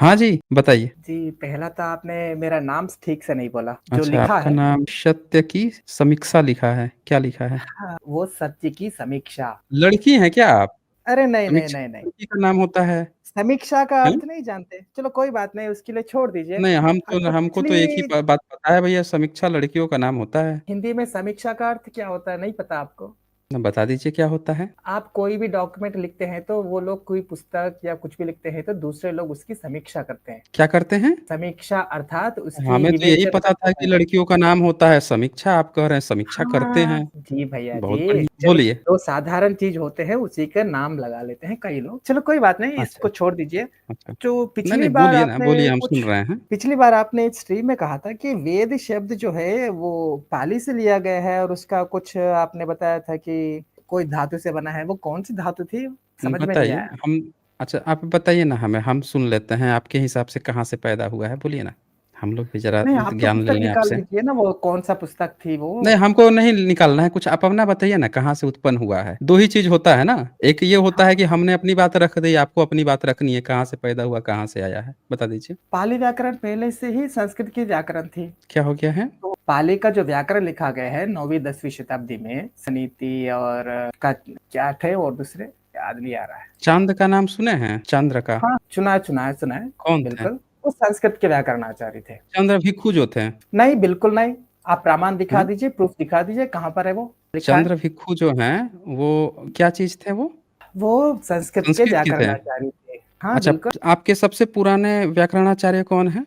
हाँ जी, बताइए। जी, पहला तो आपने मेरा नाम ठीक से नहीं बोला, जो अच्छा, लिखा आपका है नाम सत्य की समीक्षा लिखा है, क्या लिखा है? हाँ, वो सत्य की समीक्षा। लड़की हैं क्या आप? अरे नहीं, नहीं, समीक्षा नहीं, नहीं। लड़की का नाम होता है, समीक्षा का हैं? अर्थ नहीं जानते? चलो कोई बात नहीं, उसके लिए छोड़ दीजिए। नहीं, हाँ, तो हमको तो एक ही पिछली बात पता है भैया, समीक्षा लड़कियों का नाम होता है। हिंदी में समीक्षा का अर्थ क्या होता है, नहीं पता आपको? ना बता दीजिए क्या होता है? आप कोई भी डॉक्यूमेंट लिखते हैं, तो वो लोग कोई पुस्तक या कुछ भी लिखते हैं, तो दूसरे लोग उसकी समीक्षा करते हैं। क्या करते हैं? समीक्षा अर्थात उसकी हमें तो यही विवेचन पता करते था कि हैं। लड़कियों का नाम होता है समीक्षा, आप कह रहे हैं समीक्षा करते हाँ, हैं। जी भैया बहुत जी। बढ़िया, चलिए, बोलिए। जो साधारण चीज़ होते हैं उसी का नाम लगा लेते हैं कई लोग। चलो कोई बात नहीं, अच्छा, इसको छोड़ दीजिए। अच्छा। जो नहीं, पिछली नहीं, बार बोलिए ना, आपने बोलिए हम सुन कुछ रहे हैं। पिछली बार आपने इस स्ट्रीम में कहा था कि वेद शब्द जो है वो पाली से लिया गया है और उसका कुछ आपने बताया था कि कोई धातु से बना है। वो कौन-सी धातु थी? समझ में नहीं बताइए, आया। हम अच्छा आप बताइए ना हमें, हम सुन लेते हैं आपके हिसाब से कहाँ से पैदा हुआ है, बोलिए ना। हम लोग भी ज़रा नहीं, आप तो ज्ञान ले पुस्तक लें निकाल आपसे। दीजिए ना, वो कौन-सा पुस्तक थी वो? नहीं, हमको नहीं निकालना है कुछ, आप अपना बताइए ना कहाँ से उत्पन्न हुआ है? 2 ही चीज़ होता है ना, एक ये होता है हाँ, कि हमने अपनी बात रख दी, आपको अपनी बात रखनी है, कहाँ से पैदा हुआ, कहाँ से आया है? बता दीजिए। पाली व्याकरण पहले से ही संस्कृत की व्याकरण थी। क्या हो गया है? तो पाली का जो व्याकरण लिखा गया है 9वीं-10वीं शताब्दी में सनीति और का क्या थे और दूसरे याद नहीं आ रहा है। चाँद का नाम सुने हैं? चांद्र का? हाँ, सुना है, कौन थे? बिल्कुल। वो संस्कृत के व्याकरणाचार्य थे। चंद्र भिक्षु जो थे? नहीं, बिल्कुल नहीं। आप प्रमाण दिखा हैं? दीजिए, प्रूफ दिखा दीजिए, कहाँ पर है वो लिखा है? चंद्र भिक्षु जो हैं, वो क्या चीज़ थे वो? वो संस्कृत के संस्कृत के थे? व्याकरणाचार्य थे। हाँ, अच्छा, बिल्कुल। आपके सबसे पुराने व्याकरणाचार्य कौन हैं?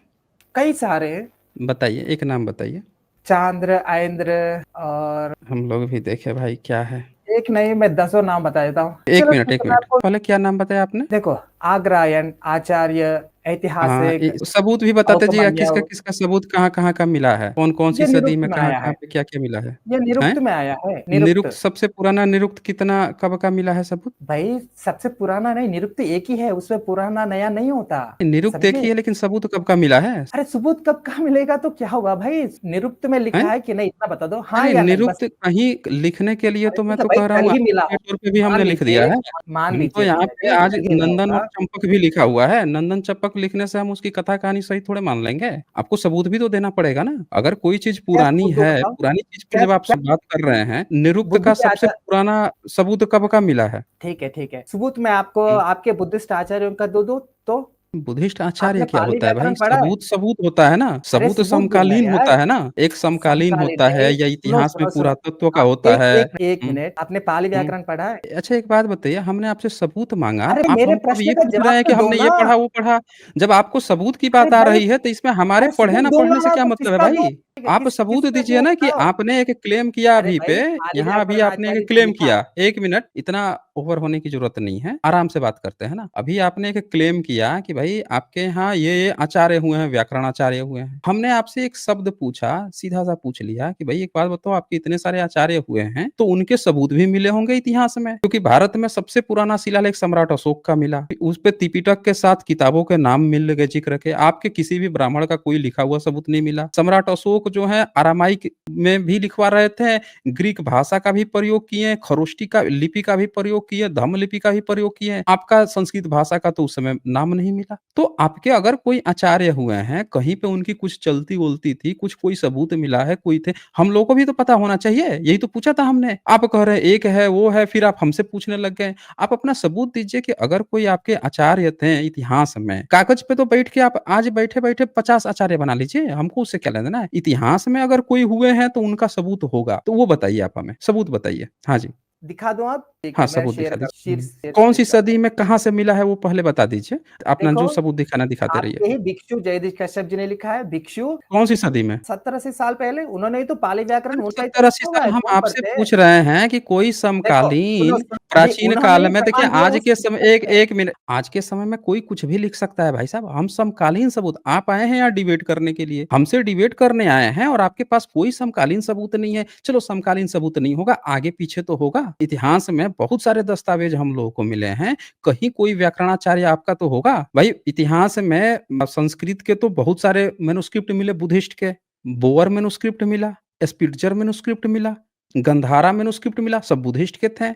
कई सारे हैं। बताइए, एक नाम बताइए। चांद्र, आयेंद्र और हम लोग भी देखें भाई क्या है। एक नहीं मैं दसों नाम बता देता हूँ। 1 चलो मिनट, ठीक 1 है मैं मिनट। आपको पहले क्या नाम बताया आपने? देखो आग्रायन, आचार्य, हाँ, ऐतिहासिक, सबूत भी बता दीजिएगा कौशमान्य किसका-किसका सबूत कहाँ-कहाँ का मिला है? कौन-कौन सी ये सदी निरुक्त में में आया कहाँ-कहाँ है। पे क्या-क्या मिला है? ये हैं? निरुक्त में आया है, निरुक्त। निरुक्त सबसे पुराना निरुक्त कितना कब का मिला है सबूत? भाई सबसे पुराना नहीं, निरुक्त एक ही है, उसमें पुराना नया नहीं होता, निरुक्त एक ही समझे? है लेकिन सबूत कब का मिला है? अरे सबूत कब कहाँ मिलेगा तो क्या हुआ भाई? निरुक्त में हैं? लिखा है कि नहीं इतना बता दो, हाँ अरे या नहीं बस। निरुक्त कहीं लिखने के लिए अरे तो मैं ठीक है तो भाई कह रहा कल हूँ ही आज मिला के हो, तौर पे भी हमने लिख दिया है। मान हम तो लीजिए यहाँ भैया पे जी आज कल ही नंदन और होगा। चंपक भी लिखा हुआ है। नंदन चंपक लिखने से हम उसकी कथा कहानी सही थोड़े मान लेंगे। आपको सबूत भी तो देना पड़ेगा ना। अगर कोई चीज़ क्या पुरानी सबूत दूँ है, बताओ? पुरानी चीज़ की क्या जब आप क्या बात कर रहे हैं, निरुक्त बुद्ध का के सबसे आचार पुराना सबूत कब का मिला है? ठीक है, ठीक है। सबूत मैं आपको हुँ। आपके बुद्धिस्ट आचार्यों का दे दूँ तो? बुद्धिस्ट आचार्य आपने क्या पाली होता है भाई? व्याकरण पढ़ा है? सबूत होता है ना, अरे सबूत सबूत बोलना है समकालीन यार, होता है ना, एक समकालीन समकालीन होता है नहीं। या सुनो, इतिहास में सुनो, सुनो। पुरातत्व का आप होता है। 1 हुँ, मिनट, आपने पाली हुँ। व्याकरण पढ़ा है? अच्छा एक बात बताइए, हमने आपसे सबूत माँगा, अरे आप मेरे हमको अब प्रश्न ये का पूछ रहे जवाब हैं कि तो दो हमने ये ना। पढ़ा, वो पढ़ा। जब आपको सबूत की अरे बात आ भाई, रही है, तो इसमें हमारे अरे पढ़े सबूत ना दूँगा पढ़ने से ना क्या तो मतलब है किसका दूँ? भाई? आप सबूत किसका दीजिए दूँ ना कि बताओ? आपने एक क्लेम किया अरे अभी पे, भाई, पाली यहाँ अभी व्याकरण आपने एक आचार्य का क्लेम लिखा किया। है। 1 मिनट, इतना ओवर होने की ज़रूरत नहीं है, आराम से बात करते हैं ना। अभी आपने एक क्लेम किया कि भई आपके यहाँ ये आचार्य हुए हैं, व्याकरणाचार्य हुए हैं। हमने आपसे एक शब्द पूछा, सीधा-सा पूछ लिया कि भई एक बात बताओ आपके इतने सारे आचार्य हुए हैं, तो उनके सबूत भी मिले होंगे इतिहास में? क्योंकि भारत में सबसे पुराना शिलालेख सम्राट अशोक का मिला। उस पे त्रिपिटक के साथ किताबों के नाम मिल गए ज़िक्र के। आपके किसी भी ब्राह्मण का कोई लिखा हुआ सबूत नहीं मिला। सम्राट अशोक जो है अरामाइक में भी लिखवा रहे थे, ग्रीक भाषा का भी प्रयोग किए, खरोष्टी का लिपि का भी प्रयोग किए, धम्म लिपि का भी प्रयोग किए। आपका संस्कृत भाषा का तो उस समय नाम नहीं मिला। तो आपके अगर कोई आचार्य हुए हैं, कहीं पे उनकी कुछ चलती-वलती थी, कुछ कोई सबूत मिला है, कोई थे, हम लोगों को भी तो पता होना चाहिए। यही तो पूछा था हमने। आप कह रहे हैं एक है, वो है, फिर आप हमसे पूछने लग गए। आप अपना सबूत दीजिए कि अगर कोई आपके आचार्य थे इतिहास में, कागज पे तो बैठ के आप आज बैठे-बैठे 50 आचार्य बना लीजिए, हमको उससे क्या लेना है। इतिहास में अगर कोई हुए हैं तो उनका सबूत होगा, तो वो बताइए आप हमें, सबूत बताइए। हाँ जी। दिखा दूँ अब? ठीक हाँ, है, मैं सबूत दिखा दीजिए। शेयर कौन-सी करता सदी हूँ। में कहाँ से मिला है वो पहले बता दीजिए। अपना देखो, जो सबूत दिखाना दिखाते रहिए। आपके ही भिक्षु जयदीश कश्यप जी ने लिखा है, भिक्षु कौन-सी सदी में? 70-80 साल पहले उन्होंने ही तो पाली व्याकरण अरे उनका ही तो 70-80 लिखा हुआ साल है, हम कौन आपसे पढ़ते? पूछ रहे हैं कि कोई देखो, सुनो, समकालीन सुनो, अभी प्राचीन उन्होंने काल ही में देखिए प्रमाण दिया आज उस के समय पुस्तक एक में। 1 मिनट आज के समय में कोई कुछ भी लिख सकता है भाई साहब। हम समकालीन सबूत आप आए हैं यहाँ डिबेट करने के लिए। हमसे डिबेट करने आए हैं और आपके पास कोई समकालीन सबूत नहीं है। चलो समकालीन सबूत नहीं होगा, आगे-पीछे तो होगा। इतिहास में बहुत सारे दस्तावेज हम लोगों को मिले हैं। कहीं कोई व्याकरणाचार्य आपका तो होगा। भाई इतिहास में संस्कृत के तो बहुत सारे मैन्युस्क्रिप्ट मिले बुद्धिस्ट के। बोअर मैन्युस्क्रिप्ट मिला, स्पिट्ज़र मैन्युस्क्रिप्ट मिला, गंधारा मैन्युस्क्रिप्ट मिला, सब बुद्धिस्ट के थे।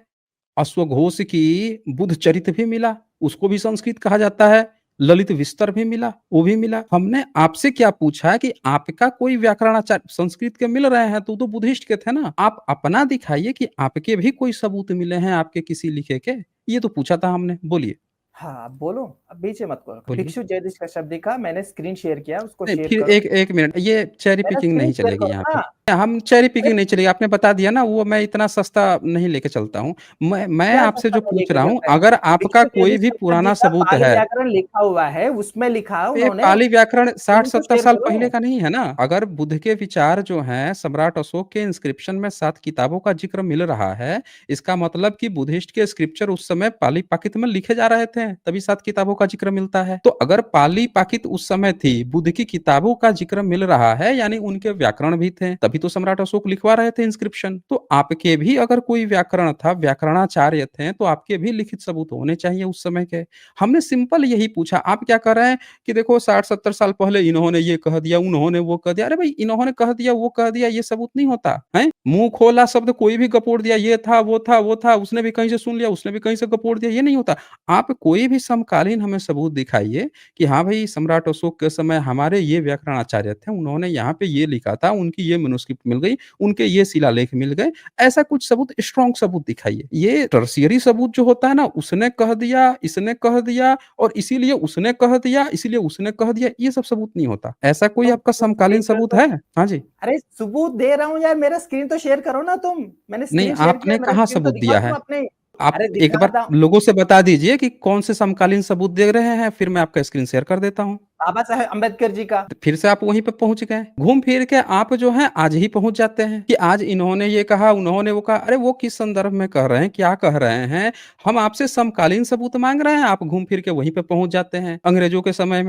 अश्वघोष की बुद्ध चरित भी मिला, उसको भी संस्कृत कहा जाता है। ललित विस्तर भी मिला, वो भी मिला। हमने आपसे क्या पूछा कि आपका कोई व्याकरणाचार्य संस्कृत के मिल रहे हैं, तो वो तो बुद्धिस्ट के थे ना। आप अपना दिखाइए कि आपके भी कोई सबूत मिले हैं आपके किसी लिखे के, ये तो पूछा था हमने। बोलिए, हाँ, आप बोलो, अब बीच में मत बोलो। बोलिए। भिक्षु जयदीश का शब्द दिखा, मैंने स्क्रीन शेयर किया, उसको नहीं, शेयर फिर करो। एक 1 मिनट, ये चेरी मेरा पिकिंग स्क्रीन नहीं शेयर चलेगी करो यहाँ ना। पे। हम चेरी अरे! पिकिंग नहीं चलेगी, आपने बता दिया ना, वो मैं इतना सस्ता नहीं लेके चलता हूँ। मैं क्या आपसे सस्ता जो नहीं पूछ लेके रहा हूँ, चलते हैं? अगर आपका भिक्षु कोई जयदीश भी शंकर जी पुराना का सबूत पाली है, व्याकरण लिखा हुआ है, उसमें लिखा ये उन्होंने, पाली व्याकरण लिंक तो 60-70 शेयर साल पहले करो। का नहीं है ना। अगर बुद्ध के विचार जो हैं सम्राट अशोक के इंस्क्रिप्शन में 7 किताबों का जिक्र मिल रहा है, इसका मतलब कि बुद्धिस्ट के स्क्रिप्चर उस समय पाली पाकित में लिखे जा रहे थे, तभी 7 किताबों का जिक्र मिलता है। तो अगर पाली पाकित उस समय थी, बुद्ध की किताबों का जिक्र मिल रहा है, यानी उनके व्याकरण भी थे, तभी तो सम्राट अशोक लिखवा रहे थे इंस्क्रिप्शन। तो आपके भी अगर कोई व्याकरण था, व्याकरणाचार्य थे, तो आपके भी लिखित सबूत होने चाहिए उस समय के। हमने सिंपल यही पूछा। आप क्या कर रहे हैं कि देखो 60-70 साल पहले इन्होंने ये कह दिया, उन्होंने वो कह दिया। अरे भाई, इन्होंने कह दिया, वो कह दिया, ये सबूत नहीं होता है। मुंह खोला शब्द कोई भी गपोड़ दिया, ये था, वो था, वो था, उसने भी कहीं से सुन लिया, उसने भी कहीं से गपोड़ दिया, ये नहीं होता। आप कोई भी समकालीन हमें सबूत दिखाइए कि हाँ भाई, सम्राट अशोक के समय हमारे ये व्याकरणाचार्य थे, उन्होंने यहाँ पे ये लिखा था, उनकी ये मैन्युस्क्रिप्ट मिल गई, उनके ये शिलालेख मिल गए। ऐसा कुछ सबूत, स्ट्रॉन्ग सबूत दिखाइए। ये टर्शियरी सबूत जो होता है ना, उसने कह दिया, इसने कह दिया, और इसीलिए उसने कह दिया, इसीलिए उसने कह दिया, ये सब सबूत नहीं होता। ऐसा कोई तुम आपका तुम समकालीन देख रहे हो सबूत तो है? हाँ जी। अरे सबूत दे रहा हूँ यार, मेरा स्क्रीन तो शेयर करो ना तुम। मैंने नहीं, स्क्रीन शेयर किया, आपने मेरा कहाँ स्क्रीन तो सबूत दिखाओ दिया तुम है? अपने। आप अरे एक दिखा बार दा लोगों से बता दीजिए कि कौन से समकालीन सबूत दे रहे हैं, फिर मैं आपका स्क्रीन शेयर कर देता हूँ। बाबा साहेब अम्बेडकर जी का। तो फिर से आप वहीं पे पहुँच गए। घूम फिर के आप जो हैं आज ही पहुँच जाते हैं कि आज इन्होंने ये कहा, उन्होंने वो कहा। अरे वो किस संदर्भ में कह रहे हैं, क्या कह रहे हैं? हम आपसे समकालीन सबूत माँग रहे हैं, आप घूम फिर के वहीं पे पहुँच जाते हैं। अंग्रेजों के समय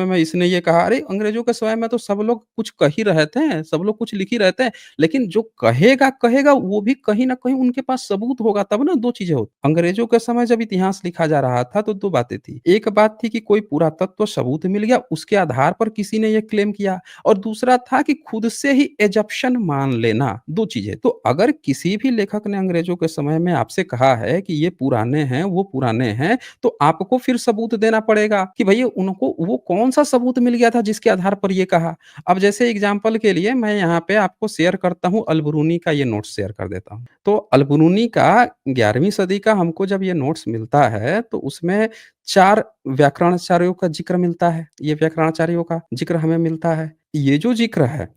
में इसने ये कहा। अरे अंग्रेजों के समय में तो सब लोग कुछ कह ही रहे थे, सब लोग कुछ लिख ही रहे थे। लेकिन जो कहेगा, कहेगा वो भी कहीं न कहीं उनके पास सबूत होगा तब ना। 2 चीज़ें होती। अंग्रेजों के समय जब इतिहास लिखा जा रहा था तो 2 बातें थी। एक बात थी कि कोई पुरातत्व सबूत मिल गया, उसके आधार पर किसी ने ये क्लेम किया, और दूसरा था कि खुद से ही एजम्पशन मान लेना। 2 चीज़ें। तो अगर किसी भी लेखक ने अंग्रेजों के समय में आपसे कहा है कि ये पुराने हैं, वो पुराने हैं, तो आपको फिर सबूत देना पड़ेगा कि भई उनको वो कौन-सा सबूत मिल गया था जिसके आधार पर ये कहा। अब जैसे एग्ज़ाम्पल के लिए मैं यहाँ पे आपको शेयर करता हूँ, अल-बरूनी का ये नोट्स शेयर कर देता हूँ। तो अल-बरूनी का 11वीं सदी का हमको जब ये नोट्स मिलता है, तो उसमें 4 व्याकरणाचार्यों का ज़िक्र मिलता है। ये व्याकरणाचार्यों का ज़िक्र हमें मिलता है। ये जो ज़िक्र है,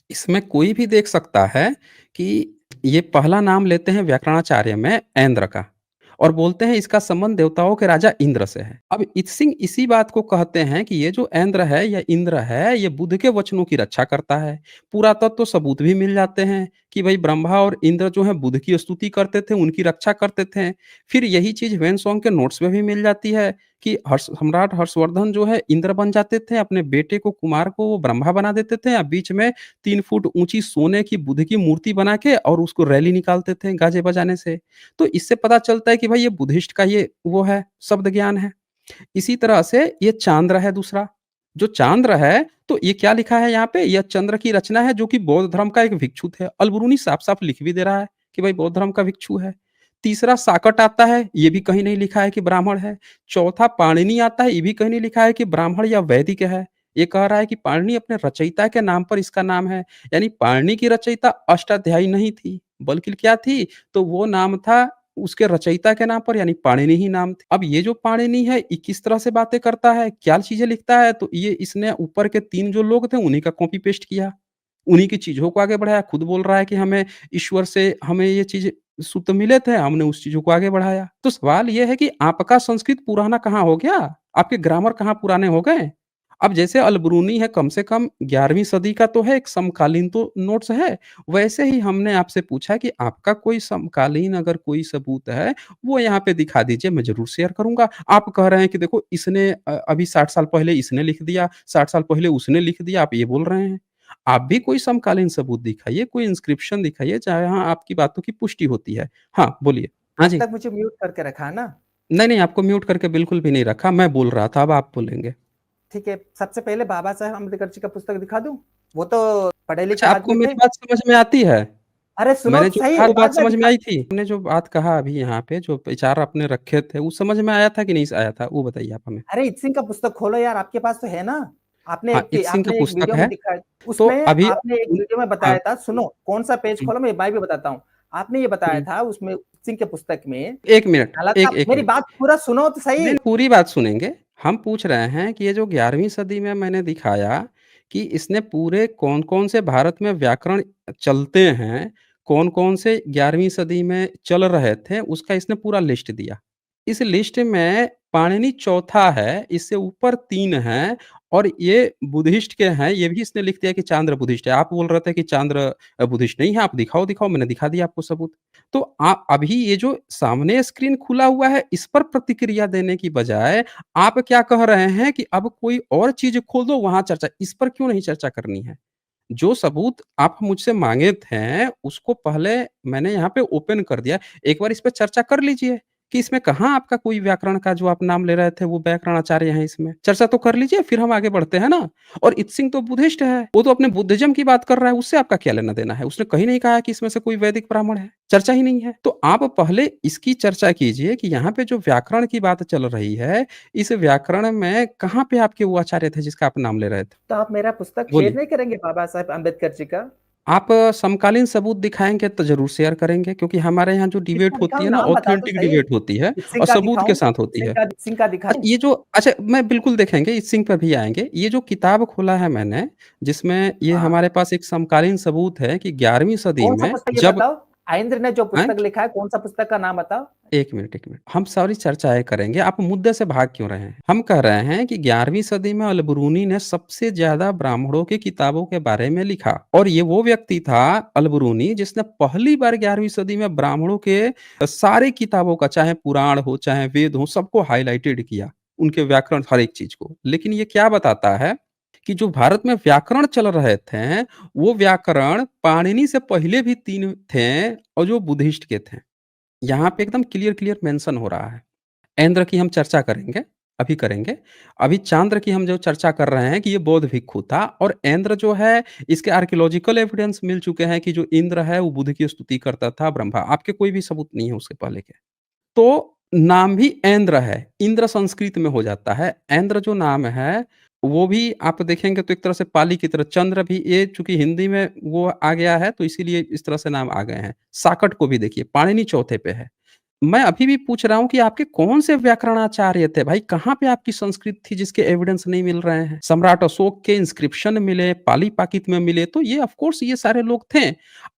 इसमें कोई भी देख सकता है कि ये पहला नाम लेते हैं व्याकरणाचार्य में ऐन्द्र का, और बोलते हैं इसका संबंध देवताओं के राजा इंद्र से है। अब इत सिंह इसी बात को कहते हैं कि ये जो ऐन्द्र है या इंद्र है, ये बुद्ध के वचनों की रक्षा करता है। पुरातत्व सबूत भी मिल जाते हैं कि भई ब्रह्मा और इंद्र जो हैं बुद्ध की स्तुति करते थे, उनकी रक्षा करते थे। फिर यही चीज़ ह्वेन-त्सोंग के नोट्स में भी मिल जाती है कि सम्राट हर्षवर्धन जो है इंद्र बन जाते थे, अपने बेटे को कुमार को वो ब्रह्मा बना देते थे, बीच में 3 फुट ऊँची सोने की बुद्ध की मूर्ति बना के और उसको रैली निकालते थे गाजे बजाने से। तो इससे पता चलता है कि भाई ये बुद्धिस्ट का ये वो है, शब्द ज्ञान है। इसी तरह से ये चांद्र है दूसरा। जो चांद्र है, तो ये क्या लिखा है यहाँ पे? यह चंद्र की रचना है जो कि बौद्ध धर्म का एक भिक्षु थे। अल-बरूनी साफ-साफ लिख भी दे रहा है कि भाई बौद्ध धर्म का भिक्षु है। तीसरा साकट आता है, ये भी कहीं नहीं लिखा है कि ब्राह्मण है। चौथा पाणिनि आता है, ये भी कहीं नहीं लिखा है कि ब्राह्मण या वैदिक है। ये कह रहा है कि पाणिनि अपने रचयिता के नाम पर इसका नाम है। यानी पाणिनि की रचयिता अष्टाध्यायी नहीं थी, बल्कि क्या थी? तो वो नाम था उसके रचयिता के नाम पर, यानी पाणिनि ही नाम थे। अब ये जो पाणिनि है, ये किस तरह से बातें करता है, क्या चीज़ें लिखता है, तो ये इसने ऊपर के 3 जो लोग थे, उन्हीं का कॉपी पेस्ट किया। उन्हीं की चीज़ों को आगे बढ़ाया। खुद बोल रहा है कि हमें ईश्वर से हमें ये चीज़ सूत्र मिले थे, हमने उस चीज़ों को आगे बढ़ाया। तो सवाल ये है कि आपका संस्कृत पुराना कहाँ हो गया? आपके ग्रामर कहाँ पुराने हो गए? अब जैसे अल-बरूनी है, कम से कम 11वीं सदी का तो है, एक समकालीन तो नोट्स है। वैसे ही हमने आपसे पूछा कि आपका कोई समकालीन अगर कोई सबूत है, वो यहाँ पे दिखा दीजिए, मैं ज़रूर शेयर करूँगा। आप कह रहे हैं कि देखो इसने अभी 60 साल पहले इसने लिख दिया, 60 साल पहले उसने लिख दिया, आप ये बोल रहे हैं। आप भी कोई समकालीन सबूत दिखाइए, कोई इंस्क्रिप्शन दिखाइए, जहाँ आपकी बातों की पुष्टि होती है। हाँ, बोलिए। हाँ अब जी। तक मुझे म्यूट करके रखा है ना? नहीं, नहीं, आपको म्यूट करके बिल्कुल भी नहीं रखा, मैं बोल रहा था, अब आप बोलेंगे। ठीक है, सबसे पहले बाबा साहेब अम्बेडकर जी का पुस्तक दिखा दूँ? वो तो अच्छा, पढ़े-लिखे आपको आदमी थे। मेरी बात समझ में आती है? अरे सुनो मैंने तो जो सही, कहा वो बात बाद में समझ में दिखा। आई थी? आपने जो बात कहा अभी यहाँ पे जो विचार आपने रखे थे, वो समझ में आया था कि नहीं आया था? वो बताइए आप हमें। अरे इत सिंह का पुस्तक खोलो यार, आपके पास तो है ना? हाँ, इत सिंह का आपने एक पुस्तक वीडियो में है, दिखाया, तो उसमें अभी आपने एक वीडियो में हाँ, बताया था, सुनो, कौन-सा पेज हुँ, खोलो मैं भी बताता हूँ। आपने ये बताया हुँ। था उसमें इत सिंह के पुस्तक में 1 मिनट, नालंदा, 1 मेरी मिनट। बात पूरा सुनो तो नहीं, सही। पूरी बात सुनेंगे। हम पूछ रहे हैं कि ये जो 11वीं सदी में मैंने दिखाया कि इसने पूरे कौन-कौन से भारत में व्याकरण चलते हैं, कौन-कौन से 11वीं सदी में चल रहे थे, उसका इसने पूरा लिस्ट दिया। इस लिस्ट में पाणिनि चौथा है, इससे ऊपर 3 हैं और ये बुद्धिस्ट के हैं, ये भी इसने लिख दिया कि चांद्र बुद्धिस्ट है। आप बोल रहे थे कि चांद्र बुद्धिस्ट नहीं है, आप दिखाओ, दिखाओ, मैंने दिखा दिया आपको सबूत। तो अभी ये जो सामने स्क्रीन खुला हुआ है, इस पर प्रतिक्रिया देने की बजाय आप क्या कह रहे हैं कि अब कोई और चीज़ खोल दो, वहाँ चर्चा इस पर क्यों नहीं चर्चा करनी है? जो सबूत आप मुझसे माँगे थे, उसको पहले मैंने यहाँ पे ओपन कर दिया। एक बार इस पे चर्चा कर लीजिए कि इसमें कहाँ आपका कोई व्याकरण का जो आप नाम ले रहे थे, वो व्याकरणाचार्य हैं इसमें। चर्चा तो कर लीजिए, फिर हम आगे बढ़ते हैं ना। और इत सिंह तो बुद्धिस्ट है, वो तो अपने बुद्धिज़्म की बात कर रहा है, उससे आपका क्या लेना-देना है? उसने कहीं नहीं कहा कि इसमें से कोई वैदिक ब्राह्मण है, चर्चा ही नहीं है। तो आप पहले इसकी चर्चा कीजिए कि यहाँ पे जो व्याकरण की बात चल रही है, इस व्याकरण में कहाँ पे आपके वो आचार्य थे जिसका आप नाम ले रहे थे? तो आप मेरा पुस्तक शेयर बोलिए। नहीं करेंगे बाबा साहेब अम्बेडकर जी का? आप समकालीन सबूत दिखाएँगे तो ज़रूर शेयर करेंगे क्योंकि हमारे यहाँ जो डिबेट किसका होती दिखाऊँ? है ना नाम बता तो ऑथेंटिक सही। डिबेट होती है इत सिंह और का सबूत के दिखाऊँ? साथ होती है। इत सिंह का दिखाऊँ? ये जो अच्छा मैं बिल्कुल देखेंगे इस सिंह पे भी आएँगे। ये जो किताब खोला है मैंने जिसमें ये हाँ। हमारे पास एक समकालीन सबूत है कि 11वीं सदी कौन-सा में पुस्तक ये जब बताओ? आइंद्र ने जो हैं? पुस्तक लिखा है, कौन-सा पुस्तक का नाम बताओ? 1 मिनट, 1 मिनट। हम सारी चर्चाएँ करेंगे, आप मुद्दे से भाग क्यों रहे हैं? हम कह रहे हैं कि 11वीं सदी में अल-बरूनी ने सबसे ज़्यादा ब्राह्मणों की किताबों के बारे में लिखा और ये वो व्यक्ति था अल-बरूनी जिसने पहली बार 11वीं सदी में ब्राह्मणों के सारी किताबों का चाहे पुराण हो, चाहे वेद हो, सबको हाइलाइटेड किया, उनके व्याकरण हर एक चीज़ को। लेकिन ये क्या बताता है कि जो भारत में व्याकरण चल रहे थे, वो व्याकरण पाणिनि से पहले भी 3 थे और जो बुद्धिस्ट के थे। यहाँ पे एकदम क्लियर-क्लियर मेंशन हो रहा है। ऐंद्र की हम चर्चा करेंगे, अभी करेंगे। अभी चांद्र की हम जो चर्चा कर रहे हैं कि ये बौद्ध भिक्षु था और ऐंद्र जो है इसके आर्कियोलॉजिकल एविडेंस मिल चुके हैं कि जो इंद्र है वो बुद्ध की स्तुति करता था, ब्रह्मा आपके कोई भी सबूत नहीं है उसके पहले के। तो नाम भी ऐंद्र है, इंद्र संस्कृत में हो जाता है। ऐंद्र जो नाम है, वो भी आप देखेंगे तो एक तरह से पाली की तरह चंद्र भी ये चूँकि हिंदी में वो आ गया है तो इसीलिए इस तरह से नाम आ गए हैं। साकट को भी देखिए, पाणिनि चौथे पे है। मैं अभी भी पूछ रहा हूँ कि आपके कौन से व्याकरणाचार्य थे भाई? कहाँ पे आपकी संस्कृत थी जिसके एविडेंस नहीं मिल रहे हैं? सम्राट अशोक के इंस्क्रिप्शन मिले, पाली-पाकित में मिले, तो ये ऑफ कोर्स ये सारे लोग थे।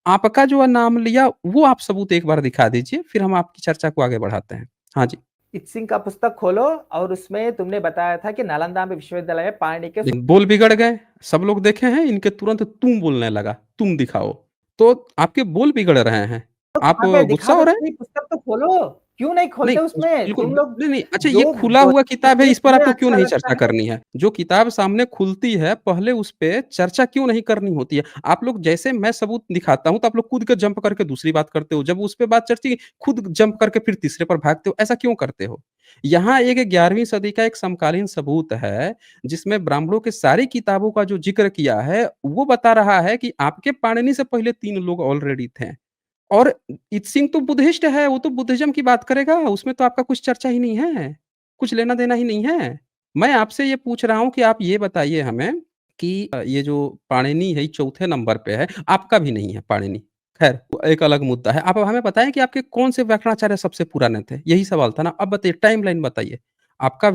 आपका जो नाम लिया वो आप सबूत एक बार दिखा दीजिए, फिर हम आपकी चर्चा को आगे बढ़ाते हैं। हाँ जी। इत सिंह का पुस्तक खोलो और उसमें तुमने बताया था कि नालंदा में विश्वविद्यालय में पाणिनि के लेकिन बोल बिगड़ गए, सब लोग देखे हैं, इनके तुरंत तुम बोलने लगा, तुम दिखाओ। तो आपके बोल बिगड़ रहे हैं। तो आप कहाँ पे गुस्सा दिखा हो तो रहे हैं? सही, पुस्तक तो खोलो। क्यों नहीं नहीं, खोलते उसमें? बिल्कुल तुम लोग नहीं, नहीं, अच्छा ये जो खुला जो हुआ किताब है, तुम्हें इस पर तुम्हें आपको क्यों अच्छा नहीं लगता चर्चा है। करनी है? जो किताब सामने खुलती है, पहले उस पे चर्चा क्यों नहीं करनी होती है? आप लोग जैसे मैं सबूत दिखाता हूँ, तो आप लोग कूद के जंप करके दूसरी बात करते हो। जब उस पे बात चलती है, खुद जंप करके फिर तीसरे पर भागते हो, ऐसा क्यों करते हो? यहाँ एक 11वीं सदी का एक समकालीन सबूत है, जिसमें ब्राह्मणों के सारी किताबों का जो ज़िक्र किया है, वो बता रहा है कि आपके पाणिनि से पहले 3 लोग ऑलरेडी थे। और इत सिंह तो बुद्धिस्ट है, वो तो बुद्धिज़्म की बात करेगा, उसमें तो आपका कुछ चर्चा ही नहीं है, कुछ लेना-देना ही नहीं है। मैं आपसे ये पूछ रहा हूँ कि आप ये बताइए हमें कि ये जो पाणिनि है, ये चौथे नंबर पे है, आपका भी नहीं है पाणिनि, खैर वो एक अलग मुद्दा है। आप हमें बताएँ कि आपके कौन से व्याकरणाचार्य सबसे पुराने थे? यही सवाल था ना, अब बताइए टाइमलाइन बताइए। आपका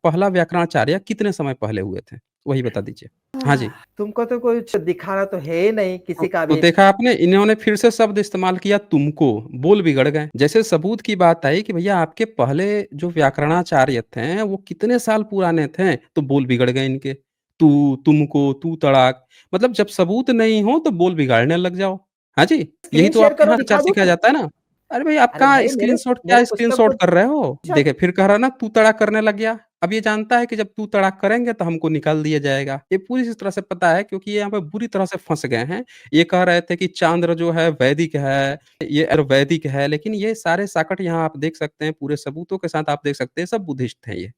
पहला व्याकरणाचार्य कितने समय पहले हुए थे? वही बता दीजिए। हाँ जी। तुमको तो कुछ दिखाना तो है ही नहीं किसी का तो भी। देखा आपने इन्होंने फिर से शब्द इस्तेमाल किया तुमको, बोल बिगड़ गए। जैसे सबूत की बात आई कि भैया आपके पहले जो व्याकरणाचार्य थे, वो कितने साल पुराने थे, तो बोल बिगड़ गए इनके। तू, तुमको, तू तड़ाक, मतलब जब सबूत नहीं हो तो बोल बिगाड़ने लग जाओ। हाँ जी, यही स्क्रीन तो शेयर आपके करो, यहाँ दिखा सचार सिखाया दूँ? जाता है ना। अरे भाई अरे आपका भाई मेरे स्क्रीनशॉट मेरे क्या पुस्तक को स्क्रीनशॉट कर रहे हो? अच्छा। देखिए फिर कह रहा ना तू तड़ाक करने लग गया। अब ये जानता है कि जब तू तड़ाक करेंगे तो हमको निकाल दिया जाएगा। ये पूरी तरह से पता है क्योंकि ये यहाँ पे बुरी तरह से फँस गए हैं। ये कह रहे थे कि चांद्र जो है वैदिक है, ये आयुर्वैदिक है, लेकिन ये सारे साकट यहाँ आप देख सकते हैं, पूरे सबूतों के साथ आप देख सकते हैं, सब बुद्धिस्ट हैं ये।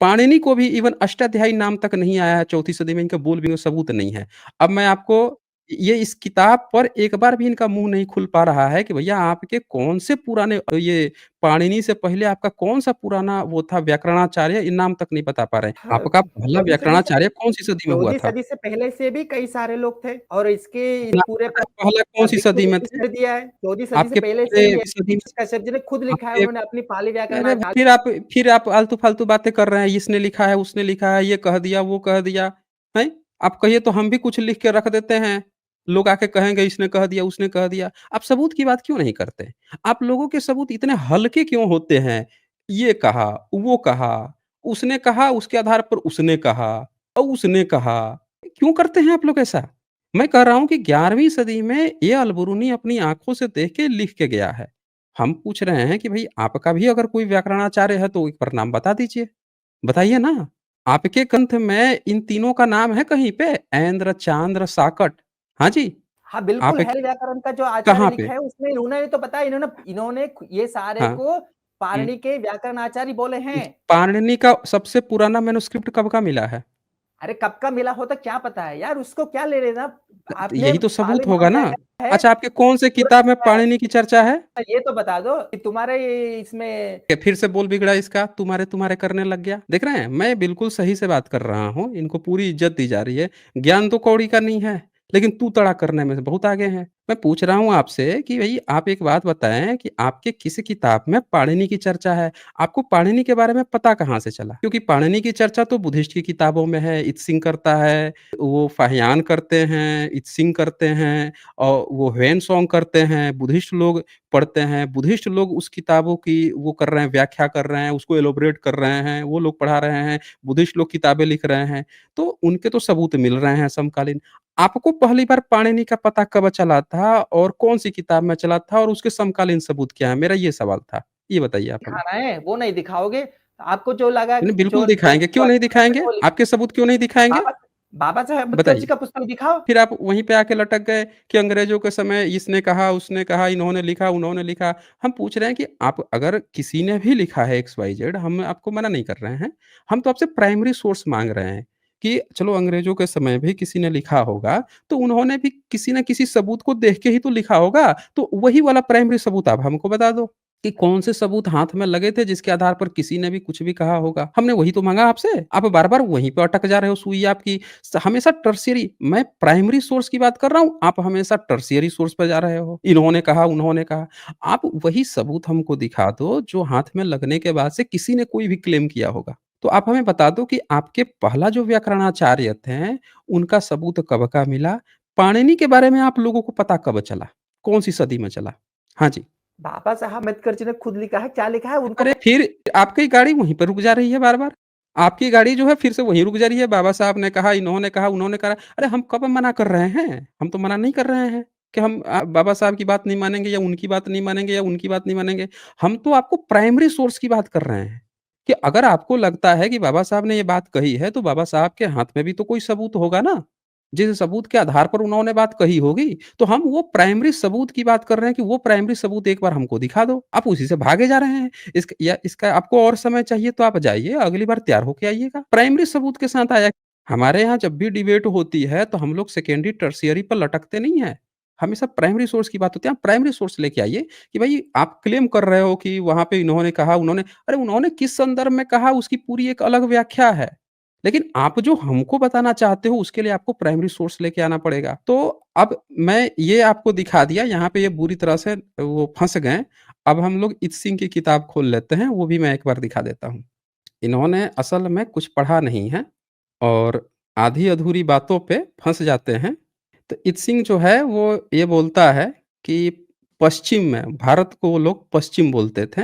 पाणिनि को भी इवन अष्टाध्यायी नाम तक नहीं आया है, चौथी सदी में इनके बोल भी सबूत नहीं है। अब मैं आपको ये इस किताब पर एक बार भी इनका मुँह नहीं खुल पा रहा है कि भैया आपके कौन से पुराने ये पाणिनि से पहले आपका कौन-सा पुराना वो था व्याकरणाचार्य, ये नाम तक नहीं बता पा रहे हैं। हाँ, आपका पहला 14वीं सदी से व्याकरणाचार्य कौन-सी सदी में हुआ 14वीं था? सदी से पहले से भी कई सारे लोग थे और इसके इस अपना पूरे आपका पर पहला कौन-सी बिल्कुल सदी में रिलीज़ थे? कर दिया है। 14वीं सदी से आपके पहले से ही पहले है। सदी में कश्यप जी ने खुद लिखा है, आपके उन्होंने अपनी पाली अरे! व्याकरणाचार्य फिर आप आलतू-फालतू बातें कर रहे हैं, इसने लिखा है, उसने लिखा है, ये कह दिया, वो कह दिया, हैं? आप कहिए तो हम भी कुछ लिख के रख देते हैं। लोग आके कहेंगे इसने कह दिया, उसने कह दिया। आप सबूत की बात क्यों नहीं करते? आप लोगों के सबूत इतने हल्के क्यों होते हैं? ये कहा, वो कहा, उसने कहा, उसके आधार पर उसने कहा और उसने कहा। क्यों करते हैं आप लोग ऐसा? मैं कह रहा हूँ कि 11वीं सदी में ये अल-बरूनी अपनी आँखों से देख के लिख के गया है। हम पूछ रहे हैं कि भई आपका भी अगर कोई व्याकरणाचार्य है तो एक बार नाम बता दीजिए। बताइए ना? आपके ग्रंथ में इन तीनों का नाम है कहीं पे? ऐंद्र, चांद्र, साकट। हाँ जी। हाँ, बिल्कुल है आपके व्याकरण का जो आचार्य कहाँ पे? लिखा है उसमें इन्होंने तो बताया इन्होंने इन्होंने ये सारे हाँ। को हुँ। पाणिनि के व्याकरणाचार्य बोले हैं। पाणिनि का सबसे पुराना मैन्युस्क्रिप्ट कब का मिला है? अरे कब का मिला हो तो क्या पता है यार, उसको क्या ले लेना? तो आपने यही तो पाली सबूत होगा ना। महाकाव्य है, अच्छा आपके कौन से पूरा किताब में लिखा है। पाणिनि की चर्चा है? ये तो बता दो कि तुम्हारे इसमें कि फिर से बोल बिगड़ा इसका, तुम्हारे-तुम्हारे करने लग गया। देख रहे हैं, मैं बिल्कुल सही से बात कर रहा हूँ, इनको पूरी इज़्ज़त दी जा रही है। ज्ञान तो कौड़ी का नहीं है, लेकिन तू-तड़ा करने में से बहुत आगे हैं। मैं पूछ रहा हूँ आपसे कि भई आप एक बात बताएँ कि आपके किस किताब में पाणिनि की चर्चा है? आपको पाणिनि के बारे में पता कहाँ से चला? क्योंकि पाणिनि की चर्चा तो बुद्धिस्ट की किताबों में है, इत्सिंग करता है, वो फाहियान करते हैं, इत्सिंग करते हैं और वो ह्वेन-त्सोंग करते हैं, बुद्धिस्ट लोग पढ़ते हैं, बुद्धिस्ट लोग उस किताबों की वो कर रहे हैं, व्याख्या कर रहे हैं, उसको एलॉबरेट कर रहे हैं, वो लोग पढ़ा रहे हैं, बुद्धिस्ट लोग किताबें लिख रहे हैं, तो उनके तो सबूत मिल रहे हैं समकालीन। आपको पहली बार पाणिनि का पता कब चला था और कौन-सी किताब में चला था और उसके समकालीन सबूत क्या हैं? मेरा ये सवाल था। ये बताइए आप हमें। दिखाना है, वो नहीं दिखाओगे। आपको जो लगा नहीं, कि बिल्कुल जो जो दिखाएँगे, क्यों नहीं दिखाएँगे? वो आपके सबूत क्यों नहीं दिखाएँगे? बाबा बाबा साहेब अम्बेडकर जी बताइए। का पुस्तक दिखाओ। फिर आप वहीं पे आके लटक गए कि अंग्रेज़ों के समय इसने कहा, उसने कहा, इन्होंने लिखा, उन्होंने लिखा। हम पूछ रहे हैं कि आप अगर किसी ने भी लिखा है एक्स, वाई, ज़ेड हम आपको मना नहीं कर रहे हैं। हम तो आपसे प्राइमरी सोर्स माँग रहे हैं कि चलो अंग्रेज़ों के समय भी किसी ने लिखा होगा, तो उन्होंने भी किसी न किसी सबूत को देख के ही तो लिखा होगा। तो वही वाला प्राइमरी सबूत आप हमको बता दो कि कौन से सबूत हाथ में लगे थे जिसके आधार पर किसी ने भी कुछ भी कहा होगा। हमने वही तो माँगा आपसे। आप बार-बार वहीं पे अटक जा रहे हो, सुई आपकी हमेशा टर्शियरी मैं प्राइमरी सोर्स की बात कर रहा हूँ, आप हमेशा टर्शियरी सोर्स पे जा रहे हो। इन्होंने कहा, उन्होंने कहा। आप वही सबूत हमको दिखा दो जो हाथ में लगने के बाद से किसी ने कोई भी क्लेम किया होगा। तो आप हमें बता दो कि आपके पहला जो व्याकरणाचार्य थे, उनका सबूत कब का मिला? पाणिनि के बारे में आप लोगों को पता कब चला? कौन-सी सदी में चला? हाँ जी। बाबा साहब अम्बेडकर जी ने खुद लिखा है, क्या लिखा है उनको अरे! फिर आपकी गाड़ी वहीं पे रुक जा रही है बार-बार। आपकी गाड़ी जो है फिर से वहीं रुक जा रही है, बाबा साहब ने कहा, इन्होंने कहा, उन्होंने कहा। अरे! हम कब मना कर रहे हैं? हम तो मना नहीं कर रहे हैं कि हम बाबा साहब की बात नहीं मानेंगे या उनकी बात नहीं मानेंगे या उनकी बात नहीं मानेंगे। हम तो आपको प्राइमरी सोर्स की बात कर रहे हैं कि अगर आपको लगता है कि बाबा साहब ने ये बात कही है, तो बाबा साहब के हाथ में भी तो कोई सबूत होगा ना, जिस सबूत के आधार पर उन्होंने बात कही होगी। तो हम वो प्राइमरी सबूत की बात कर रहे हैं कि वो प्राइमरी सबूत एक बार हमको दिखा दो। आप उसी से भागे जा रहे हैं। इसका आपको और समय चाहिए तो आप जाइए, अगली बार तैयार होके आइएगा। प्राइमरी सबूत के साथ आया हमारे यहाँ जब भी डिबेट होती है तो हम लोग सेकेंडरी, टर्शियरी पर लटकते नहीं हैं। हमेशा प्राइमरी सोर्स की बात होती है। आप प्राइमरी सोर्स लेके आइए कि भई आप क्लेम कर रहे हो कि वहाँ पे इन्होंने कहा, उन्होंने अरे! उन्होंने किस संदर्भ में कहा उसकी पूरी एक अलग व्याख्या है। लेकिन आप जो हमको बताना चाहते हो उसके लिए आपको प्राइमरी सोर्स लेके आना पड़ेगा। तो अब मैं ये आपको दिखा दिया, यहाँ पे ये बुरी तरह से वो फँस गए। अब हम लोग इत्सिंग की किताब खोल लेते हैं, वो भी मैं एक बार दिखा देता हूँ। इन्होंने असल में कुछ पढ़ा नहीं है और आधी-अधूरी बातों पे फँस जाते हैं। तो इत्सिंग जो है वो ये बोलता है कि पश्चिम में भारत को वो लोग पश्चिम बोलते थे।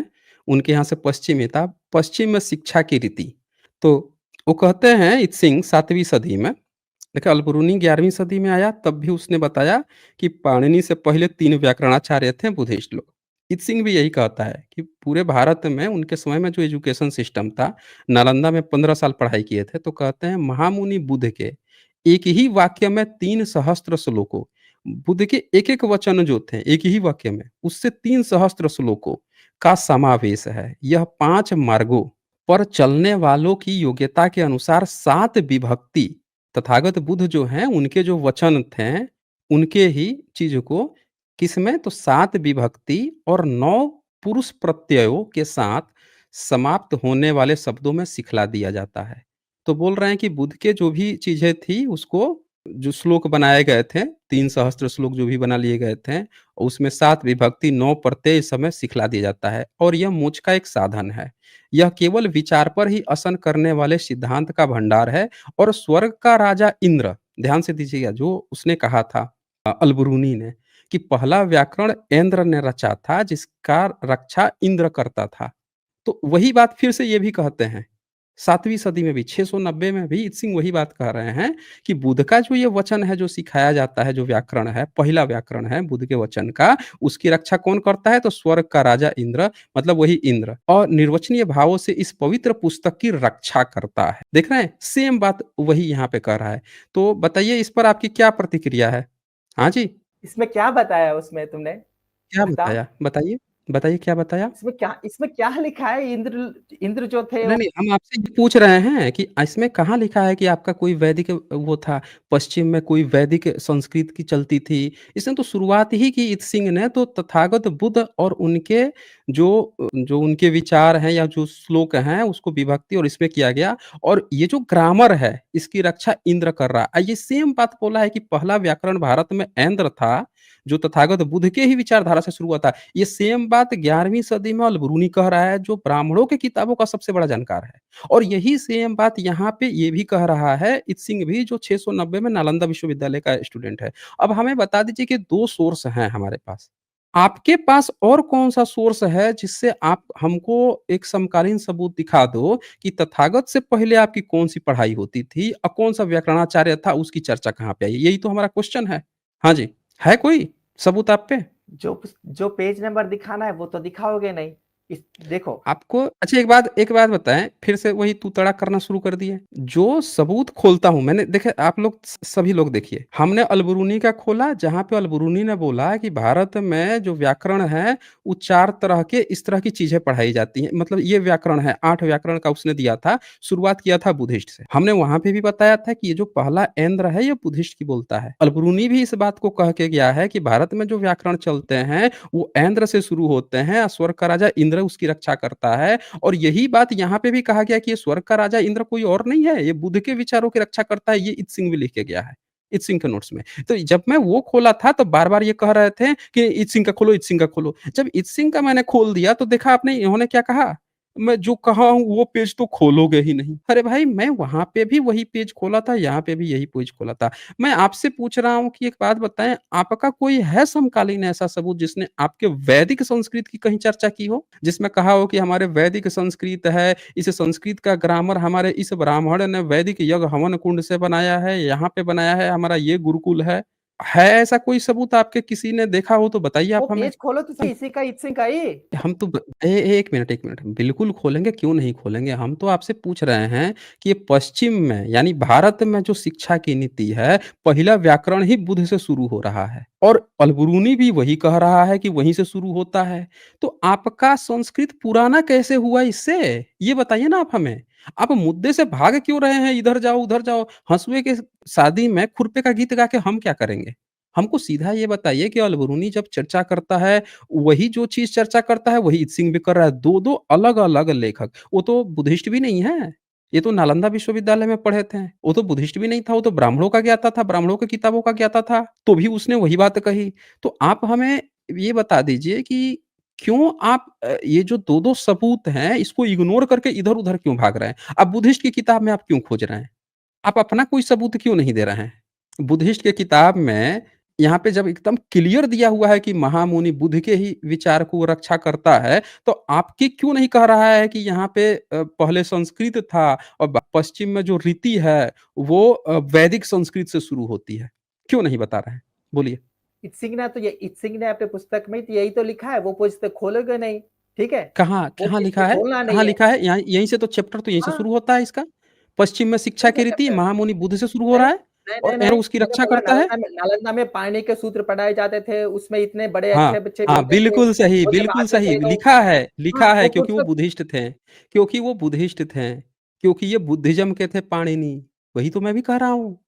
उनके यहाँ से पश्चिम ही था। पश्चिम में शिक्षा की रीति। तो वो कहते हैं इत्सिंग 7वीं सदी में देखिए अल-बरूनी 11वीं सदी में आया तब भी उसने बताया कि पाणिनि से पहले 3 व्याकरणाचार्य थे बुद्धिस्ट लोग। इत्सिंग भी यही कहता है कि पूरे भारत में उनके समय में जो एजुकेशन सिस्टम था, नालंदा में 15 साल पढ़ाई किए थे, तो कहते हैं महामुनि बुद्ध के एक ही वाक्य में 3 सहस्त्र श्लोकों बुद्ध के एक-एक वचन जो थे, एक ही वाक्य में, उससे 3 सहस्त्र श्लोकों का समावेश है। यह 5 मार्गों पर चलने वालों की योग्यता के अनुसार 7 विभक्ति तथागत बुद्ध जो हैं, उनके जो वचन थे, उनके ही चीज़ को किसमें तो 7 विभक्ति और 9 पुरुष प्रत्ययों के साथ समाप्त होने वाले शब्दों में सिखला दिया जाता है। तो बोल रहे हैं कि बुद्ध के जो भी चीज़ें थी उसको जो श्लोक बनाए गए थे, 3 सहस्त्र श्लोक जो भी बना लिए गए थे, उसमें 7 विभक्ति 9 प्रत्यय इस समय सिखला दिया जाता है और यह मोक्ष का एक साधन है। यह केवल विचार पर ही असन करने वाले सिद्धांत का भंडार है और स्वर्ग का राजा इंद्र, ध्यान से दीजिएगा जो उसने कहा था अलबरूनी ने कि पहला व्याकरण इंद्र ने रचा था जिसका रक्षा इंद्र करता था। तो वही बात फिर से ये भी कहते हैं 7वीं सदी में भी 690 में भी इत्सिंग वही बात कह रहे हैं कि बुद्ध का जो ये वचन है जो सिखाया जाता है जो व्याकरण है पहला व्याकरण है बुद्ध के वचन का उसकी रक्षा कौन करता है तो स्वर्ग का राजा इंद्र मतलब वही इंद्र और निर्वचनीय भावों से इस पवित्र पुस्तक की रक्षा करता है। देख रहे हैं सेम बात वही यहाँ पे कर रहा है। तो बताइए इस पर आपकी क्या प्रतिक्रिया है? हाँ जी। इसमें क्या बताया उसमें तुमने? क्या बता। बताया? बताइए, बताइए क्या बताया? इसमें क्या लिखा है? इंद्र इंद्र जो थे नहीं, वो नहीं, हम आपसे ये पूछ रहे हैं कि इसमें कहाँ लिखा है कि आपका कोई वैदिक वो था, पश्चिम में कोई वैदिक संस्कृत की चलती थी। इसने तो शुरुआत ही की इत्सिंग ने तो तथागत बुद्ध और उनके जो उनके विचार हैं या जो श्लोक हैं, उसको विभक्ति और इसमें किया गया और ये जो ग्रामर है, इसकी रक्षा इंद्र कर रहा है। ये सेम बात बोला है कि पहला व्याकरण भारत में ऐंद्र था, जो तथागत बुद्ध के ही विचारधारा से शुरू हुआ था। ये सेम बात 11वीं सदी में अलबरूनी कह रहा है जो ब्राह्मणों की किताबों का सबसे बड़ा जानकार है और यही सेम बात यहाँ पे ये भी कह रहा है इत्सिंग भी जो 690 में नालंदा विश्वविद्यालय का स्टूडेंट है। अब हमें बता दीजिए कि 2 सोर्स हैं हमारे पास। आपके पास और कौन-सा सोर्स है जिससे आप हमको एक समकालीन सबूत दिखा दो कि तथागत से पहले आपकी कौन-सी पढ़ाई होती थी और कौन-सा व्याकरणाचार्य था उसकी चर्चा कहाँ पे आई? यही तो हमारा क्वेश्चन है। हाँ जी, है कोई सबूत आप पे? जो पेज नंबर दिखाना है वो तो दिखाओगे नहीं। इस देखो। आपको अच्छा एक बात बताएँ, फिर से वही तू-तड़ा करना शुरू कर दिए। जो सबूत खोलता हूँ मैंने देखिए आप लोग सभी लोग देखिए, हमने अलबरूनी का खोला जहाँ पे अलबरूनी ने बोला कि भारत में जो व्याकरण है, वो 4 तरह के इस तरह की चीज़ें पढ़ाई जाती हैं। मतलब ये व्याकरण है, 8 व्याकरण का उसने दिया था, शुरुआत किया था बुद्धिस्ट से। हमने वहाँ पे भी बताया था कि ये जो पहला ऐन्द्र है, ये बुद्धिस्ट की बोलता है। अलबरूनी भी इस बात को कह के गया है कि भारत में जो व्याकरण चलते हैं, वो ऐन्द्र से शुरू होते हैं और स्वर्ग का राजा इंद्र उसकी रक्षा करता है और यही बात यहाँ पे भी कहा गया कि ये स्वर्ग का राजा इंद्र कोई और नहीं है, ये बुद्ध के विचारों की रक्षा करता है, ये इत सिंह भी लिख के गया है। इत सिंह के नोट्स में। तो जब मैं वो खोला था तो बार-बार ये कह रहे थे कि इत सिंह का खोलो, इत सिंह का खोलो। जब इत सिंह का मैंने खोल दिया तो देखा आपने इन्होंने क्या कहा? मैं जो कहा हूँ वो पेज तो खोलोगे ही नहीं। अरे भाई मैं वहाँ पे भी वही पेज खोला था, यहाँ पे भी यही पेज खोला था। मैं आपसे पूछ रहा हूँ कि एक बात बताएँ, आपका कोई है समकालीन ऐसा सबूत जिसने आपके वैदिक संस्कृत की कहीं चर्चा की हो? जिसमें कहा हो कि हमारे वैदिक संस्कृत है, इस संस्कृत का ग्रामर हमारे इस ब्राह्मण ने वैदिक यज्ञ हवन कुंड से बनाया है, यहाँ पे बनाया है, हमारा ये गुरुकुल है। है ऐसा कोई सबूत आपके किसी ने देखा हो तो बताइए आप वो हमें? पेज खोलो तो सही, इसी का इत्सिंग का ही। हम तो ब ए एक मिनट, 1 मिनट। बिल्कुल खोलेंगे, क्यों नहीं खोलेंगे? हम तो आपसे पूछ रहे हैं कि ये पश्चिम में यानी भारत में जो शिक्षा की नीति है, पहला व्याकरण ही बुद्ध से शुरू हो रहा है और अलबरूनी भी वही कह रहा है कि वहीं से शुरू होता है। तो आपका संस्कृत पुराना कैसे हुआ इससे? ये बताइए ना आप हमें। आप मुद्दे से भाग क्यों रहे हैं? इधर जाओ, उधर जाओ। हँसुए के शादी में खुरपे का गीत गा के हम क्या करेंगे? हमको सीधा ये बताइए कि अलबरूनी जब चर्चा करता है वही जो चीज़ चर्चा करता है, वही इत्सिंग भी कर रहा है। 2-2 अलग-अलग लेखक। वो तो बुद्धिस्ट भी नहीं है। ये तो नालंदा विश्वविद्यालय में पढ़े थे। वो तो बुद्धिस्ट भी नहीं था, वो तो ब्राह्मणों का ज्ञाता था, ब्राह्मणों की किताबों का ज्ञाता था, तो भी उसने वही बात कही। तो आप हमें ये बता दीजिए कि क्यों आप ये जो 2-2 सबूत हैं, इसको इग्नोर करके इधर-उधर क्यों भाग रहे हैं? अब बुद्धिस्ट की किताब में आप क्यों खोज रहे हैं? आप अपना कोई सबूत क्यों नहीं दे रहे हैं? बुद्धिस्ट के किताब में यहाँ पे जब एकदम क्लियर दिया हुआ है कि महामुनि बुद्ध के ही विचार को रक्षा करता है, तो आपकी क्यों नहीं कह रहा है कि यहाँ पे पहले संस्कृत था और ब पश्चिम में जो रीति है, वो वैदिक संस्कृत से शुरू होती है? क्यों नहीं बता रहे हैं? बोलिए। इत्सिंग ने अपने पुस्तक में तो यही तो लिखा है, वो पुस्तक खोलोगे नहीं, ठीक है? कहाँ वो कहाँ पेज तो लिखा है? खोलना कहाँ नहीं है। लिखा है? यहाँ यहीं से तो चैप्टर तो यहीं से हाँ, शुरू होता है इसका। पश्चिम में शिक्षा कौन सा की रीति चैप्टर? महामुनि बुद्ध से शुरू हो नहीं, रहा है नहीं, नहीं, और नहीं, उसकी मैंने रक्षा बोला करता है। नालंदा में पाणिनि के सूत्र पढ़ाए जाते थे, उसमें इतने बड़े हाँ, अच्छे-अच्छे हाँ, मिलते थे, वो जब बिल्कुल आते सही, थे तो हाँ, लिखा है वो क्योंकि वो पुस्तक बुद्धिस्ट थे, क्योंकि वो बुद्धिस्ट थे, क्योंकि ये बुद्धिज़्म के थे पाणिनि, वही तो मैं भी कह रहा हूँ।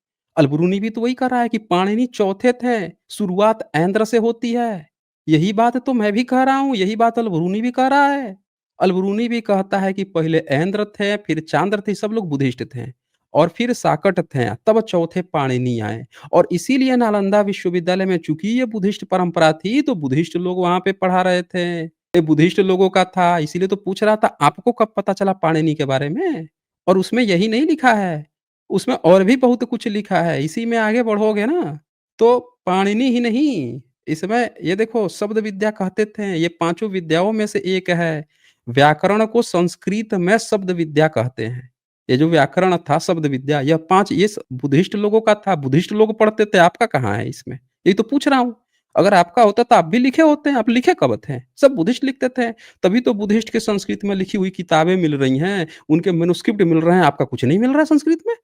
अलबरूनी भी तो वही कह रहा है कि पाणिनि चौथे थे, शुरुआत ऐंद्र से होती है। यही बात तो मैं भी कह रहा हूँ, यही बात अलबरूनी भी कह रहा है। अलबरूनी भी कहता है कि पहले ऐंद्र थे, फिर चांद्र थे, सब लोग बुद्धिस्ट थे और फिर शाकट थे, तब चौथे पाणिनि आए और इसीलिए नालंदा विश्वविद्यालय में चूँकि ये बुद्धिस्ट परंपरा थी, तो बुद्धिस्ट लोग वहाँ पे पढ़ा रहे थे। ये बुद्धिस्ट लोगों का था, इसीलिए तो पूछ रहा था, आपको कब पता चला पाणिनि के बारे में? और उसमें यही नहीं लिखा है। उसमें और भी बहुत कुछ लिखा है, इसी में आगे बढ़ोगे ना, तो पाणिनि ही नहीं, इसमें ये देखो शब्द विद्या कहते थे, ये पाँचों विद्याओं में से एक है। व्याकरण को संस्कृत में शब्द विद्या कहते हैं। ये जो व्याकरण था शब्द विद्या, यह 5 ये स बुद्धिस्ट लोगों का था, बुद्धिस्ट लोग पढ़ते थे, आपका कहाँ है इसमें? यही तो पूछ रहा हूँ। अगर आपका होता तो आप भी लिखे होते, आप लिखे कब थे? सब बुद्धिस्ट लिखते थे, तभी तो बुद्धिस्ट के संस्कृत में लिखी हुई किताबें मिल रही हैं, उनके मैन्युस्क्रिप्ट मिल रहे हैं, आपका कुछ नहीं मिल रहा है संस्कृत में?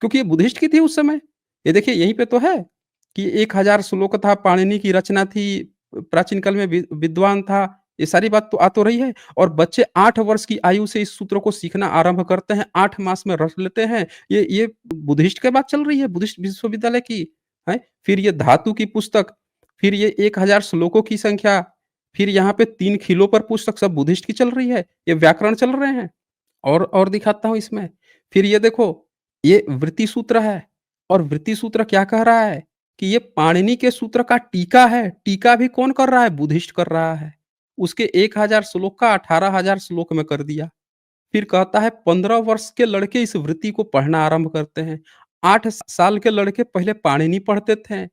क्योंकि ये बुद्धिस्ट की थी उस समय। ये देखिए यहीं पे तो है कि 1000 श्लोक था, पाणिनि की रचना थी, प्राचीन काल में विद्वान था। ये सारी बात तो आ तो रही है और बच्चे 8 वर्ष की आयु से इस सूत्रों को सीखना आरंभ करते हैं, 8 मास में रट लेते हैं। ये बुद्धिस्ट की बात चल रही है, बुद्धिस्ट विश्वविद्यालय की, हैं? फिर ये धातु की पुस्तक, फिर ये 1000 श्लोकों की संख्या, फिर यहाँ पे 3 खिलों पर पुस्तक सब बुद्धिस्ट की चल रही है। ये व्याकरण चल रहे हैं। और दिखाता हूँ इसमें। फिर ये देखो, ये वृत्ति सूत्र है और वृत्ति सूत्र क्या कह रहा है कि ये पाणिनि के सूत्र का टीका है। टीका भी कौन कर रहा है? बुद्धिस्ट कर रहा है। उसके 1000 श्लोक का 18,000 श्लोक में कर दिया। फिर कहता है 15 वर्ष के लड़के इस वृत्ति को पढ़ना आरंभ करते हैं। 8 साल के लड़के पहले पाणिनि पढ़ते थे।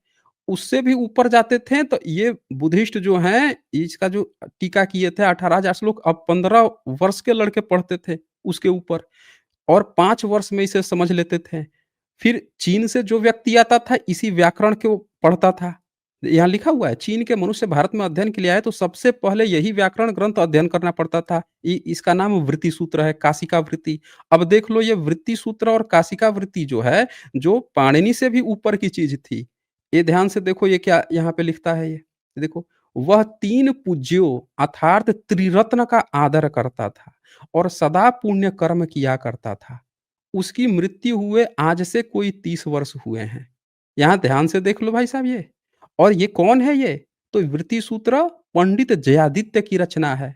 उससे भी ऊपर जाते थे तो ये बुद्धिस्ट जो हैं, इसका जो टीका किए थे 18,000 श्लोक, अब 15 वर्ष के लड़के पढ़ते थे उसके ऊपर। और 5 वर्ष में इसे समझ लेते थे। फिर चीन से जो व्यक्ति आता था इसी व्याकरण को पढ़ता था। यहाँ लिखा हुआ है चीन के मनुष्य भारत में अध्ययन के लिए आए तो सबसे पहले यही व्याकरण ग्रंथ अध्ययन करना पड़ता था। इ इसका नाम वृत्ति सूत्र है, काशिका वृत्ति। अब देख लो ये वृत्ति सूत्र और काशिका वृत्ति जो है, जो पाणिनि से भी ऊपर की चीज़ थी। ये ध्यान से देखो ये क्या यहाँ पे लिखता है ये। देखो, वह 3 पूज्यों अर्थात त्रिरत्न का आदर करता था। और सदा पुण्य कर्म किया करता था। उसकी मृत्यु हुए आज से कोई 30 वर्ष हुए हैं। यहाँ ध्यान से देख लो भाई साहब ये। और ये कौन है ये? तो वृत्ति सूत्र पंडित जयादित्य की रचना है।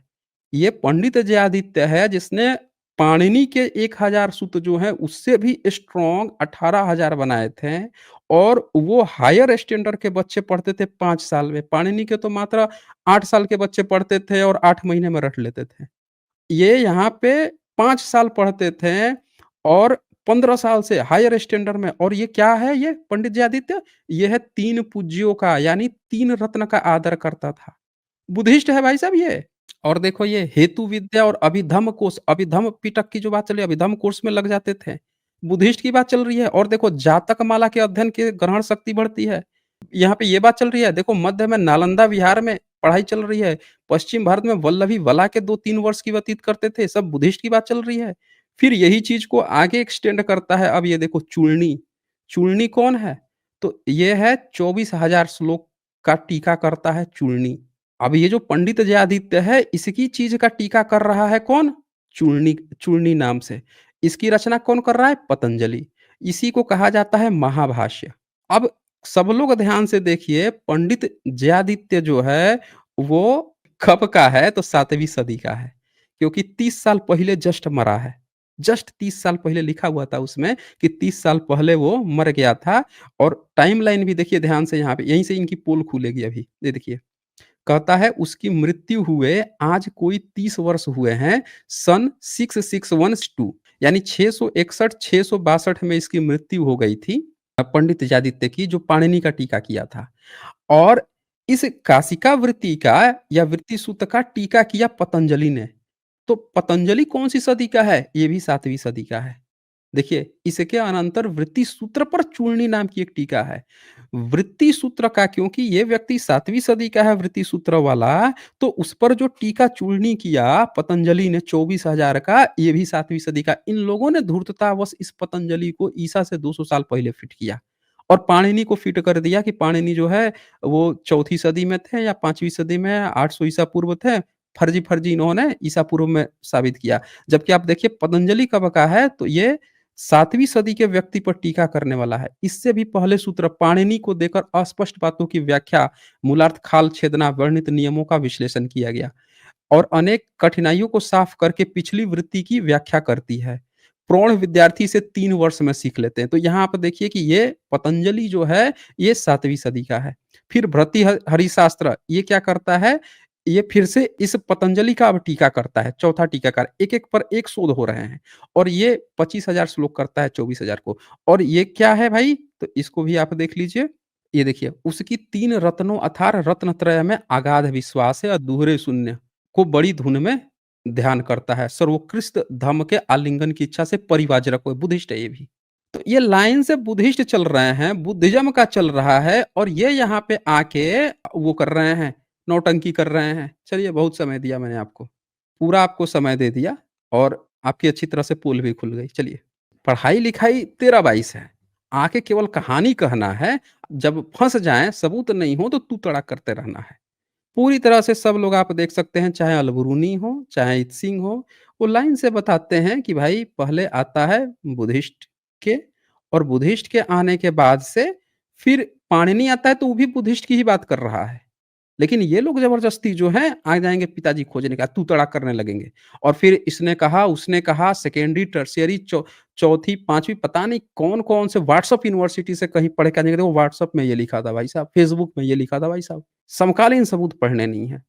ये पंडित जयादित्य है जिसने पाणिनि के 1000 सूत्र जो हैं उससे भी स्ट्रॉन्ग 18,000 बनाए थे और वो हायर स्टैंडर्ड के बच्चे पढ़ते थे 5 साल में। पाणिनि के तो मात्र 8 साल के बच्चे पढ़ते थे और 8 महीने में रट लेते थे। ये यहाँ पे 5 साल पढ़ते थे और 15 साल से हायर स्टैंडर्ड में। और ये क्या है ये पंडित जी आदित्य? ये है 3 पूज्यों का यानी 3 रत्न का आदर करता था। बुद्धिस्ट है भाई साहब ये। और देखो ये हेतु विद्या और अभिधम्म कोश, अभिधम्म पिटक की जो बात चली, अभिधम्म कोर्स में लग जाते थे। बुद्धिस्ट की बात चल रही है और देखो जातक माला के अध्ययन की ग्रहण शक्ति बढ़ती है। यहाँ पे ये बात चल रही है, देखो मध्य में नालंदा विहार में पढ़ाई चल रही है। पश्चिम भारत में वल्लभी वला के 2-3 वर्ष की व्यतीत करते थे, सब बुद्धिस्ट की बात चल रही है। फिर यही चीज़ को आगे एक्सटेंड करता है, अब ये देखो चूर्णी। चूर्णी कौन है? तो ये है 24,000 श्लोक का टीका करता है चूर्णी। अब ये जो पंडित जयादित्य है, इसकी चीज़ का टीका कर रहा है कौन? चूर्णी चूर्णी नाम से। इसकी रचना कौन कर रहा है? पतंजलि। इसी को कहा जाता है महाभाष्य। अब सब लोग ध्यान से देखिए, पंडित जयादित्य जो है, वो कब का है? तो 7वीं सदी का है, क्योंकि 30 साल पहले जस्ट मरा है। जस्ट 30 साल पहले लिखा हुआ था उसमें कि 30 साल पहले वो मर गया था। और टाइमलाइन भी देखिए ध्यान से यहाँ पे, यहीं से इनकी पोल खुलेगी अभी। ये देखिए, कहता है उसकी मृत्यु हुए आज कोई 30 वर्ष हुए हैं, सन 661 यानी 661-662 में इसकी मृत्यु हो गई थी। पंडित जयादित्य की, जो पाणिनि का टीका किया था। और इस काशिका वृत्ति का या वृत्ति सूत्र का टीका किया पतंजलि ने। तो पतंजलि कौन-सी सदी का है? ये भी 7वीं सदी का है। देखिए, इसके अनंतर वृत्ति सूत्र पर चूर्णी नाम की एक टीका है। वृत्ति सूत्र का, क्योंकि ये व्यक्ति 7वीं सदी का है वृत्ति सूत्र वाला, तो उस पर जो टीका चूर्णी किया पतंजलि ने 24,000 का, ये भी 7वीं सदी का। इन लोगों ने धूर्ततावश इस पतंजलि को ईसा से 200 साल पहले फिट किया और पाणिनि को फिट कर दिया कि पाणिनि जो है वो 4थी सदी में थे या 5वीं सदी में, 800 ईसा पूर्व थे। फर्जी-फर्जी इन्होंने ईसा पूर्व में साबित किया। जबकि आप देखिए पतंजलि कब का है, तो ये 7वीं सदी के व्यक्ति पर टीका करने वाला है। इससे भी पहले सूत्र पाणिनि को देकर अस्पष्ट बातों की व्याख्या, मूलार्थ, खाल छेदना, वर्णित नियमों का विश्लेषण किया गया और अनेक कठिनाइयों को साफ करके पिछली वृत्ति की व्याख्या करती है। प्रौढ़ विद्यार्थी से 3 वर्ष में सीख लेते हैं। तो यहाँ आप देखिए कि ये पतंजलि जो है, ये 7वीं सदी का है। फिर भर्तृहरिशास्त्र ये क्या करता है, ये फिर से इस पतंजलि का अब टीका करता है, चौथा टीकाकार। एक-एक पर एक शोध हो रहे हैं और ये 25,000 श्लोक करता है 24,000 को। और ये क्या है भाई? तो इसको भी आप देख लीजिए। ये देखिए, उसकी 3 रत्नों अथार रत्नत्रय में अगाध विश्वास है और दूहरे शून्य को बड़ी धुन में ध्यान करता है। सर्वोत्कृष्ट धम्म के आलिंगन की इच्छा से परिव्राजक है, बुद्धिस्ट है ये भी। तो ये लाइन से बुद्धिस्ट चल रहे हैं, बुद्धिज्म का चल रहा है और ये यहाँ पे आके वो कर रहे हैं, नौटंकी कर रहे हैं। चलिए, बहुत समय दिया मैंने आपको, पूरा आपको समय दे दिया और आपकी अच्छी तरह से पोल भी खुल गई। चलिए, पढ़ाई-लिखाई 13-22 है, आके केवल कहानी कहना है, जब फँस जाएँ, सबूत नहीं हो तो तू-तड़ा करते रहना है। पूरी तरह से सब लोग आप देख सकते हैं, चाहे अलबरूनी हो, चाहे इत्सिंग हो, वो लाइन से बताते हैं कि भाई पहले आता है बुद्धिस्ट के और बुद्धिस्ट के आने के बाद से फिर पाणिनि आता है तो वो भी बुद्धिस्ट की ही बात कर रहा है। लेकिन ये लोग ज़बरदस्ती जो हैं आ जाएँगे पिताजी खोजने का, तू-तड़ा करने लगेंगे और फिर इसने कहा, उसने कहा, सेकेंडरी, टर्शियरी, चौथी, 5वीं पता नहीं कौन-कौन से व्हाट्सएप यूनिवर्सिटी से कहीं पढ़ के आ जाएँगे, देखो व्हाट्सएप में ये लिखा था भाई साहब, फेसबुक में ये लिखा था भाई साहब। समकालीन सबूत पढ़ने नहीं हैं।